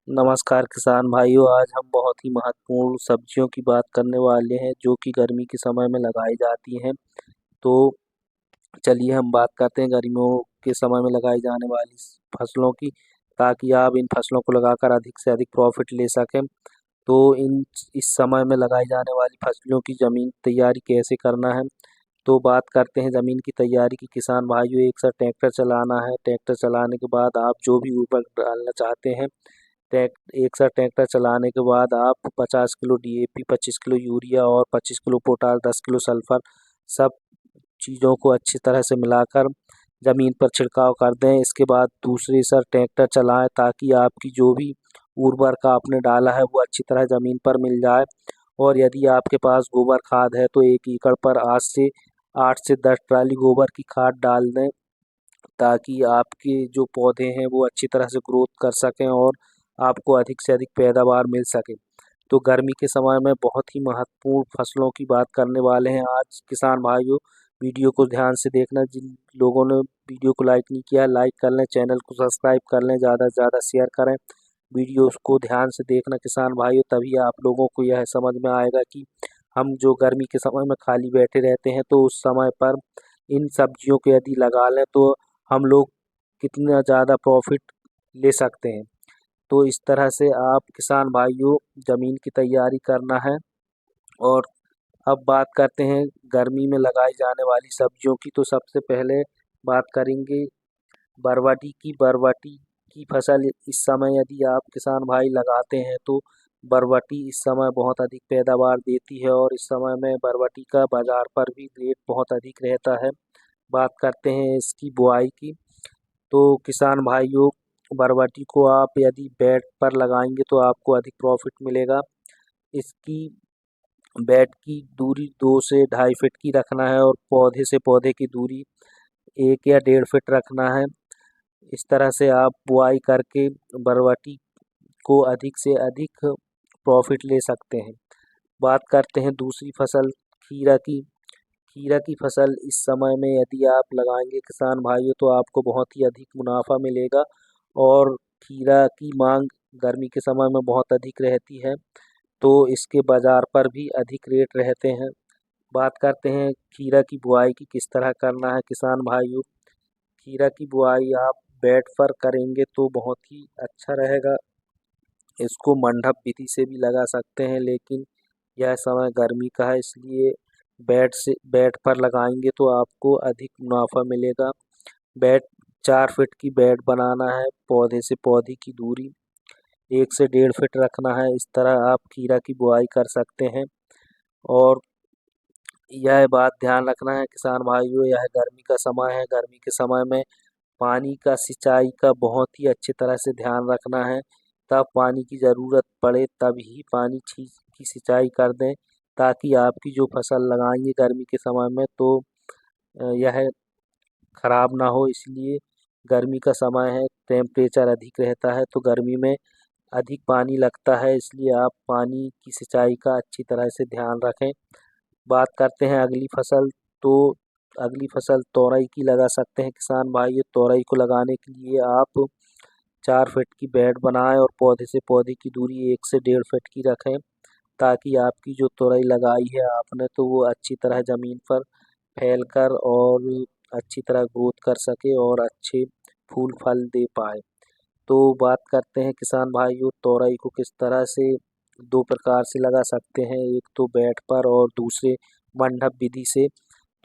नमस्कार किसान भाइयों। आज हम बहुत ही महत्वपूर्ण सब्जियों की बात करने वाले हैं जो कि गर्मी के समय में लगाई जाती हैं। तो चलिए हम बात करते हैं गर्मियों के समय में लगाई जाने वाली फसलों की, ताकि आप इन फसलों को लगाकर अधिक से अधिक प्रॉफिट ले सकें। तो इस समय में लगाई जाने वाली फसलों की ज़मीन तैयारी कैसे करना है, तो बात करते हैं ज़मीन की तैयारी की। किसान भाइयों, एक साथ ट्रैक्टर चलाना है। ट्रैक्टर चलाने के बाद आप जो भी उर्वरक डालना चाहते हैं, एक साथ ट्रैक्टर चलाने के बाद आप 50 किलो DAP, 25 किलो यूरिया और 25 किलो पोटाश, 10 किलो सल्फर, सब चीज़ों को अच्छी तरह से मिलाकर ज़मीन पर छिड़काव कर दें। इसके बाद दूसरे साथ ट्रैक्टर चलाएं ताकि आपकी जो भी उर्वरक आपने डाला है वो अच्छी तरह ज़मीन पर मिल जाए। और यदि आपके पास गोबर खाद है तो 1 एकड़ पर 8 से 10 ट्राली गोबर की खाद डाल दें, ताकि आपके जो पौधे हैं वो अच्छी तरह से ग्रोथ कर सकें और आपको अधिक से अधिक पैदावार मिल सके। तो गर्मी के समय में बहुत ही महत्वपूर्ण फसलों की बात करने वाले हैं आज किसान भाइयों। वीडियो को ध्यान से देखना। जिन लोगों ने वीडियो को लाइक नहीं किया, लाइक कर लें, चैनल को सब्सक्राइब कर लें, ज़्यादा से ज़्यादा शेयर करें। वीडियो को ध्यान से देखना किसान भाइयों, तभी आप लोगों को यह समझ में आएगा कि हम जो गर्मी के समय में खाली बैठे रहते हैं तो उस समय पर इन सब्जियों को यदि लगा लें तो हम लोग कितना ज़्यादा प्रॉफिट ले सकते हैं। तो इस तरह से आप किसान भाइयों ज़मीन की तैयारी करना है। और अब बात करते हैं गर्मी में लगाई जाने वाली सब्जियों की। तो सबसे पहले बात करेंगे बरबटी की। बरबटी की फसल इस समय यदि आप किसान भाई लगाते हैं तो बरबटी इस समय बहुत अधिक पैदावार देती है और इस समय में बरबटी का बाज़ार पर भी रेट बहुत अधिक रहता है। बात करते हैं इसकी बुआई की। तो किसान भाइयों, बरबटी को आप यदि बेड पर लगाएंगे तो आपको अधिक प्रॉफिट मिलेगा। इसकी बेड की दूरी 2 से ढाई फीट की रखना है और पौधे से पौधे की दूरी 1 या 1.5 फीट रखना है। इस तरह से आप बुआई करके बरबटी को अधिक से अधिक प्रॉफिट ले सकते हैं। बात करते हैं दूसरी फसल खीरा की। खीरा की फसल इस समय में यदि आप लगाएंगे किसान भाइयों तो आपको बहुत ही अधिक मुनाफा मिलेगा। और खीरा की मांग गर्मी के समय में बहुत अधिक रहती है, तो इसके बाज़ार पर भी अधिक रेट रहते हैं। बात करते हैं खीरा की बुआई की किस तरह करना है किसान भाइयों। खीरा की बुआई आप बेड पर करेंगे तो बहुत ही अच्छा रहेगा। इसको मंडप विधि से भी लगा सकते हैं, लेकिन यह समय गर्मी का है, इसलिए बेड पर लगाएंगे तो आपको अधिक मुनाफा मिलेगा। बेड 4 फीट की बेड बनाना है। पौधे से पौधे की दूरी 1 से 1.5 फीट रखना है। इस तरह आप खीरा की बुआई कर सकते हैं। और यह बात ध्यान रखना है किसान भाइयों, यह गर्मी का समय है। गर्मी के समय में पानी का सिंचाई का बहुत ही अच्छी तरह से ध्यान रखना है। तब पानी की ज़रूरत पड़े तब ही पानी की सिंचाई कर दें, ताकि आपकी जो फसल लगाएंगे गर्मी के समय में तो यह खराब ना हो। इसलिए गर्मी का समय है, टेम्परेचर अधिक रहता है, तो गर्मी में अधिक पानी लगता है, इसलिए आप पानी की सिंचाई का अच्छी तरह से ध्यान रखें। बात करते हैं अगली फसल। तो अगली फसल तोरई की लगा सकते हैं किसान भाई। ये तोरई को लगाने के लिए आप 4 फीट की बेड बनाएं और पौधे से पौधे की दूरी 1 से 1.5 फीट की रखें, ताकि आपकी जो तोरई लगाई है आपने तो वो अच्छी तरह ज़मीन पर फैल कर और अच्छी तरह ग्रोथ कर सके और अच्छे फूल फल दे पाए। तो बात करते हैं किसान भाइयों तोरई को किस तरह से 2 प्रकार से लगा सकते हैं, एक तो बेड पर और दूसरे मंडप विधि से।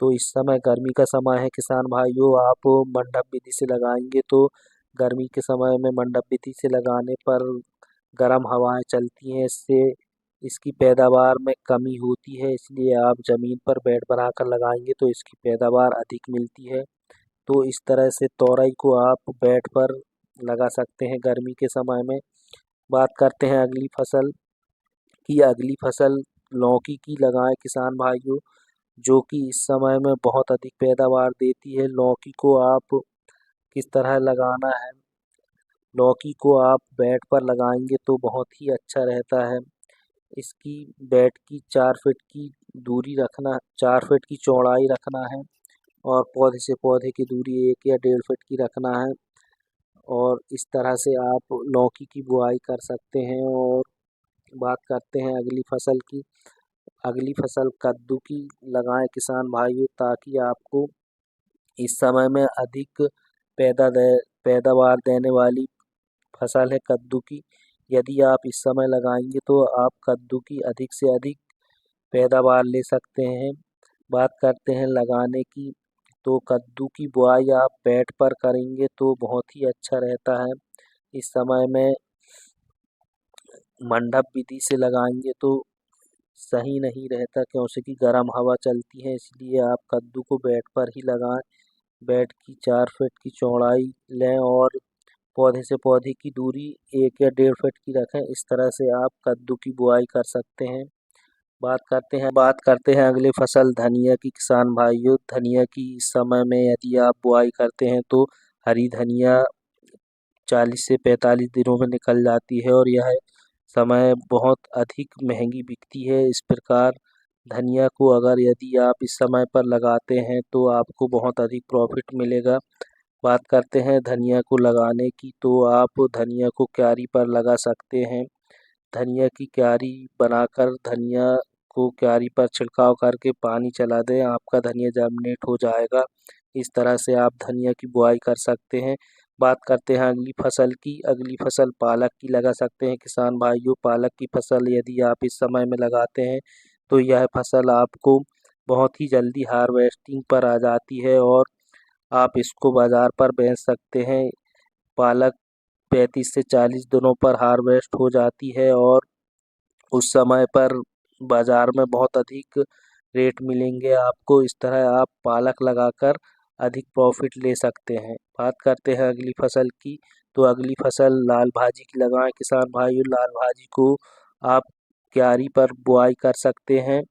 तो इस समय गर्मी का समय है किसान भाइयों, आप मंडप विधि से लगाएंगे तो गर्मी के समय में मंडप विधि से लगाने पर गर्म हवाएं चलती हैं, इससे इसकी पैदावार में कमी होती है। इसलिए आप ज़मीन पर बेड बनाकर लगाएंगे तो इसकी पैदावार अधिक मिलती है। तो इस तरह से तोरई को आप बेड पर लगा सकते हैं गर्मी के समय में। बात करते हैं अगली फसल की। अगली फसल लौकी की लगाएं किसान भाइयों, जो कि इस समय में बहुत अधिक पैदावार देती है। लौकी को आप किस तरह लगाना है, लौकी को आप बेड पर लगाएंगे तो बहुत ही अच्छा रहता है। इसकी बेड की 4 फीट की दूरी रखना, 4 फीट की चौड़ाई रखना है और पौधे से पौधे की दूरी 1 या 1.5 फीट की रखना है। और इस तरह से आप लौकी की बुआई कर सकते हैं। और बात करते हैं अगली फसल की। अगली फसल कद्दू की लगाएं किसान भाइयों, ताकि आपको इस समय में अधिक पैदावार देने वाली फसल है कद्दू की। यदि आप इस समय लगाएंगे तो आप कद्दू की अधिक से अधिक पैदावार ले सकते हैं। बात करते हैं लगाने की, तो कद्दू की बुआई आप बेड पर करेंगे तो बहुत ही अच्छा रहता है। इस समय में मंडप विधि से लगाएंगे तो सही नहीं रहता, क्योंकि कि गर्म हवा चलती है, इसलिए आप कद्दू को बेड पर ही लगाएं। बेड की 4 फीट की चौड़ाई लें और पौधे से पौधे की दूरी 1 या 1.5 फीट की रखें। इस तरह से आप कद्दू की बुआई कर सकते हैं। बात करते हैं अगली फसल धनिया की किसान भाइयों। धनिया की इस समय में यदि आप बुआई करते हैं तो हरी धनिया 40 से 45 दिनों में निकल जाती है और यह समय बहुत अधिक महंगी बिकती है। इस प्रकार धनिया को अगर यदि आप इस समय पर लगाते हैं तो आपको बहुत अधिक प्रॉफिट मिलेगा। बात करते हैं धनिया को लगाने की, तो आप धनिया को क्यारी पर लगा सकते हैं। धनिया की क्यारी बनाकर धनिया को क्यारी पर छिड़काव करके पानी चला दें, आपका धनिया जर्मिनेट हो जाएगा। इस तरह से आप धनिया की बुआई कर सकते हैं। बात करते हैं अगली फसल की। अगली फसल पालक की लगा सकते हैं किसान भाइयों। पालक की फसल यदि आप इस समय में लगाते हैं तो यह फसल आपको बहुत ही जल्दी हार्वेस्टिंग पर आ जाती है और आप इसको बाज़ार पर बेच सकते हैं। पालक 35 से 40 दिनों पर हार्वेस्ट हो जाती है और उस समय पर बाज़ार में बहुत अधिक रेट मिलेंगे आपको। इस तरह आप पालक लगाकर अधिक प्रॉफिट ले सकते हैं। बात करते हैं अगली फसल की, तो अगली फसल लाल भाजी की लगाएं किसान भाइयों। लाल भाजी को आप क्यारी पर बुआई कर सकते हैं।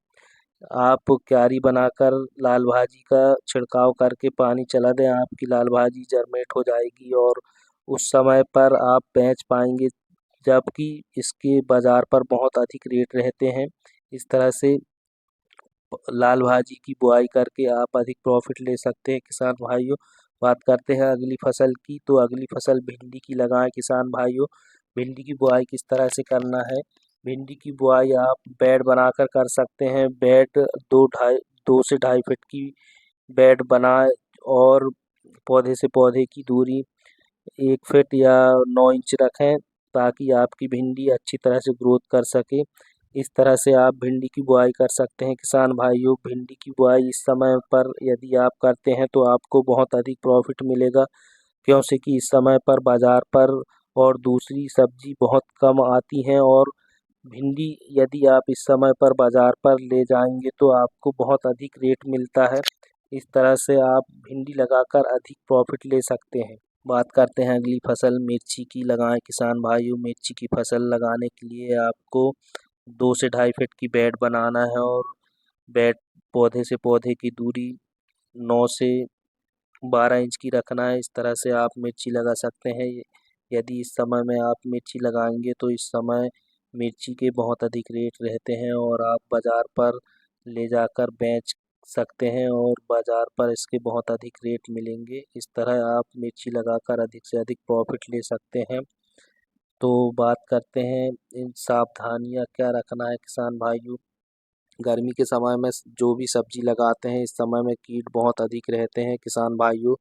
आप क्यारी बनाकर लाल भाजी का छिड़काव करके पानी चला दें, आपकी लाल भाजी जर्मिनेट हो जाएगी और उस समय पर आप बेच पाएंगे, जबकि इसके बाज़ार पर बहुत अधिक रेट रहते हैं। इस तरह से लाल भाजी की बुआई करके आप अधिक प्रॉफिट ले सकते हैं किसान भाइयों। बात करते हैं अगली फसल की, तो अगली फसल भिंडी की लगाएं किसान भाइयों। भिंडी की बुआई किस तरह से करना है? भिंडी की बुआई आप बेड बनाकर कर सकते हैं। बेड 2 से 2.5 फीट की बेड बनाए और पौधे से पौधे की दूरी 1 फीट या 9 इंच रखें, ताकि आपकी भिंडी अच्छी तरह से ग्रोथ कर सके। इस तरह से आप भिंडी की बुआई कर सकते हैं किसान भाइयों। भिंडी की बुआई इस समय पर यदि आप करते हैं तो आपको बहुत अधिक प्रॉफिट मिलेगा, क्योंकि कि इस समय पर बाज़ार पर और दूसरी सब्जी बहुत कम आती हैं और भिंडी यदि आप इस समय पर बाज़ार पर ले जाएंगे तो आपको बहुत अधिक रेट मिलता है। इस तरह से आप भिंडी लगाकर अधिक प्रॉफिट ले सकते हैं। बात करते हैं अगली फसल मिर्ची की लगाएं किसान भाइयों। मिर्ची की फसल लगाने के लिए आपको 2 से 2.5 फीट की बेड बनाना है और बेड पौधे से पौधे की दूरी 9 से 12 इंच की रखना है। इस तरह से आप मिर्ची लगा सकते हैं। यदि इस समय में आप मिर्ची लगाएंगे तो इस समय मिर्ची के बहुत अधिक रेट रहते हैं और आप बाज़ार पर ले जाकर बेच सकते हैं और बाज़ार पर इसके बहुत अधिक रेट मिलेंगे। इस तरह आप मिर्ची लगाकर अधिक से अधिक प्रॉफिट ले सकते हैं। तो बात करते हैं इन सावधानियां क्या रखना है किसान भाइयों। गर्मी के समय में जो भी सब्जी लगाते हैं, इस समय में कीट बहुत अधिक रहते हैं किसान भाइयों।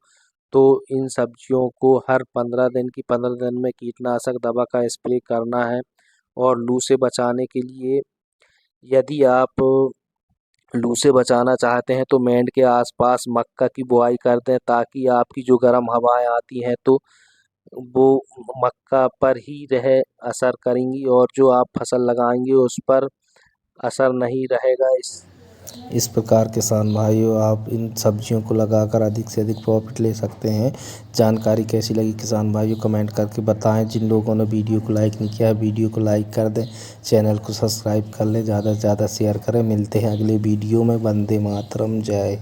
तो इन सब्जियों को हर 15 दिन में कीटनाशक दवा का स्प्रे करना है। और लू से बचाने के लिए, यदि आप लू से बचाना चाहते हैं तो मेंढ के आसपास मक्का की बुआई कर दें, ताकि आपकी जो गर्म हवाएं आती हैं तो वो मक्का पर ही रह असर करेंगी और जो आप फसल लगाएंगे उस पर असर नहीं रहेगा। इस प्रकार किसान भाइयों आप इन सब्जियों को लगाकर अधिक से अधिक प्रॉफिट ले सकते हैं। जानकारी कैसी लगी किसान भाइयों कमेंट करके बताएं। जिन लोगों ने वीडियो को लाइक नहीं किया है वीडियो को लाइक कर दें, चैनल को सब्सक्राइब कर लें, ज़्यादा से ज़्यादा शेयर करें। मिलते हैं अगले वीडियो में। वंदे मातरम, जय।